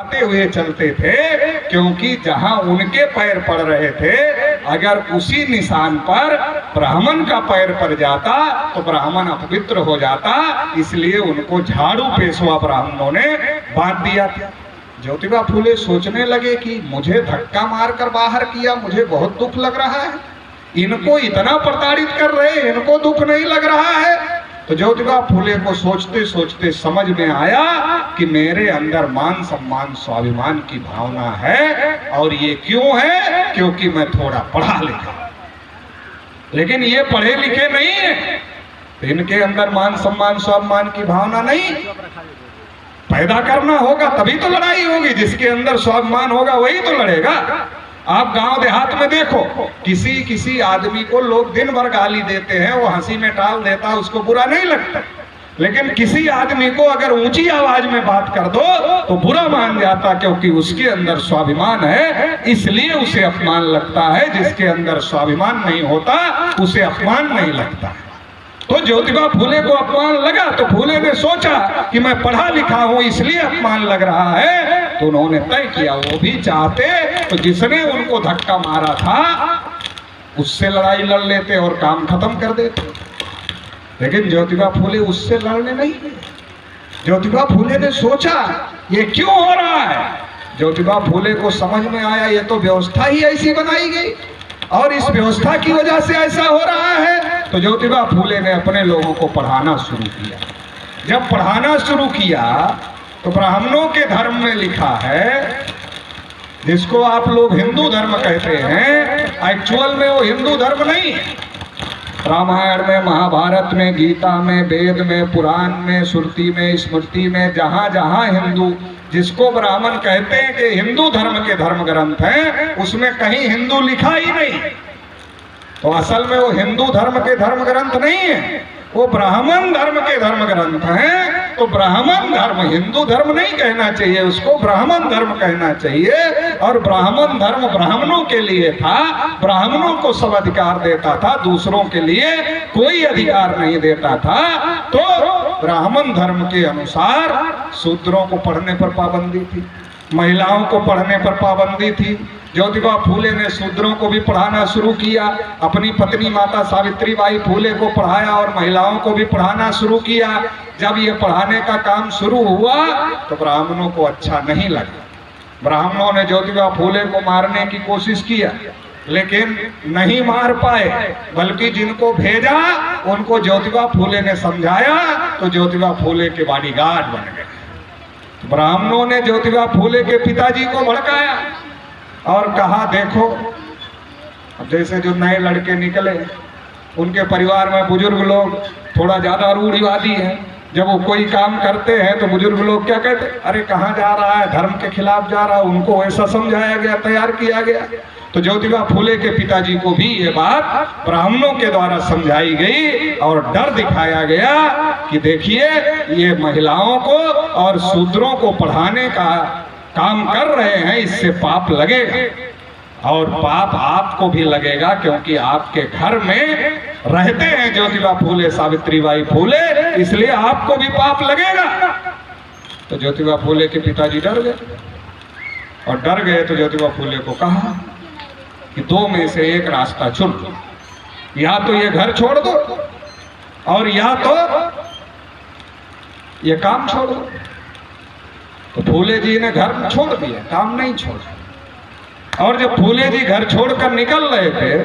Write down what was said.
आते हुए चलते थे, क्योंकि जहां उनके पैर पड़ रहे थे अगर उसी निशान पर ब्राह्मण का पैर पड़ जाता तो ब्राह्मण अपवित्र हो जाता, इसलिए उनको झाड़ू पेशवा ब्राह्मणों ने बांध दिया था। ज्योतिबा फूले सोचने लगे कि मुझे धक्का मारकर बाहर किया, मुझे बहुत दुख लग रहा है, इनको इतना प्रताड़ित कर रहे, इनको दुख नहीं लग रहा है। तो ज्योतिबा फूले को सोचते सोचते समझ में आया कि मेरे अंदर मान सम्मान स्वाभिमान की भावना है, और ये क्यों है? क्योंकि मैं थोड़ा पढ़ा लिखा, लेकिन ये पढ़े लिखे नहीं है, तो इनके अंदर मान सम्मान स्वाभिमान की भावना नहीं। पैदा करना होगा तभी तो लड़ाई होगी, जिसके अंदर स्वाभिमान होगा वही तो लड़ेगा। आप गांव देहात में देखो, किसी आदमी को लोग दिन भर गाली देते हैं, वो हंसी में टाल देता है, उसको बुरा नहीं लगता, लेकिन किसी आदमी को अगर ऊंची आवाज में बात कर दो तो बुरा मान जाता, क्योंकि उसके अंदर स्वाभिमान है, इसलिए उसे अपमान लगता है। जिसके अंदर स्वाभिमान नहीं होता उसे अपमान नहीं लगता है। तो ज्योतिबा फूले को अपमान लगा, तो फूले ने सोचा कि मैं पढ़ा लिखा हूं इसलिए अपमान लग रहा है, तो उन्होंने तय किया वो भी चाहते तो जिसने उनको धक्का मारा था उससे लड़ाई लड़ लेते और काम खत्म कर देते, लेकिन ज्योतिबा फूले उससे लड़ने नहीं गए। ज्योतिबा फूले ने सोचा ये क्यों हो रहा है। ज्योतिबा फूले को समझ में आया ये तो व्यवस्था ही ऐसी बनाई गई और इस व्यवस्था की वजह से ऐसा हो रहा है। तो ज्योतिबा फूले ने अपने लोगों को पढ़ाना शुरू किया। जब पढ़ाना शुरू किया तो ब्राह्मणों के धर्म में लिखा है, जिसको आप लोग हिंदू धर्म कहते हैं, एक्चुअल में वो हिंदू धर्म नहीं है। रामायण में, महाभारत में, गीता में, वेद में, पुराण में, श्रुति में, स्मृति में, जहाँ जहाँ हिंदू, जिसको ब्राह्मण कहते हैं कि हिंदू धर्म के धर्म ग्रंथ हैं, उसमें कहीं हिंदू लिखा ही नहीं। तो असल में वो हिंदू धर्म के धर्म ग्रंथ नहीं है, वो ब्राह्मण धर्म के धर्म ग्रंथ हैं। तो ब्राह्मण धर्म, हिंदू धर्म नहीं कहना चाहिए उसको, ब्राह्मण धर्म कहना चाहिए। और ब्राह्मण धर्म ब्राह्मणों के लिए था, ब्राह्मणों को सब अधिकार देता था, दूसरों के लिए कोई अधिकार नहीं देता था। तो ब्राह्मण धर्म के अनुसार शूद्रों को पढ़ने पर पाबंदी थी, महिलाओं को पढ़ने पर पाबंदी थी। ज्योतिबा फूले ने शूद्रों को भी पढ़ाना शुरू किया, अपनी पत्नी माता सावित्री बाई फूले को पढ़ाया और महिलाओं को भी पढ़ाना शुरू किया। जब ये पढ़ाने का काम शुरू हुआ तो ब्राह्मणों को अच्छा नहीं लगा। ब्राह्मणों ने ज्योतिबा फूले को मारने की कोशिश किया, लेकिन नहीं मार पाए, बल्कि जिनको भेजा उनको ज्योतिबा फूले ने समझाया, तो ज्योतिबा फूले के बॉडीगार्ड बन गए। ब्राह्मणों ने ज्योतिबा फूले के पिताजी को भड़काया और कहा देखो, अब जैसे जो नए लड़के निकले उनके परिवार में बुजुर्ग लोग थोड़ा ज़्यादा रूढ़िवादी हैं, जब वो कोई काम करते हैं तो बुजुर्ग लोग क्या कहते, अरे कहाँ जा रहा है, धर्म के खिलाफ जा रहा है। उनको ऐसा समझाया गया, तैयार किया गया। तो ज्योतिबा फूले के पिताजी को भी ये बात ब्राह्मणों के द्वारा समझाई गई और डर दिखाया गया कि देखिए ये महिलाओं को और शूद्रों को पढ़ाने का काम कर रहे हैं, इससे पाप लगेगा और पाप आपको भी लगेगा, क्योंकि आपके घर में रहते हैं ज्योतिबा फूले, सावित्री बाई फूले, इसलिए आपको भी पाप लगेगा। तो ज्योतिबा फूले के पिताजी डर गए, और डर गए तो ज्योतिबा फूले को कहा कि दो में से एक रास्ता चुन लो, या तो ये घर छोड़ दो और या तो ये काम छोड़ दो। तो फूले जी ने घर छोड़ दिया, काम नहीं छोड़ा। और जब फूले जी घर छोड़कर निकल रहे थे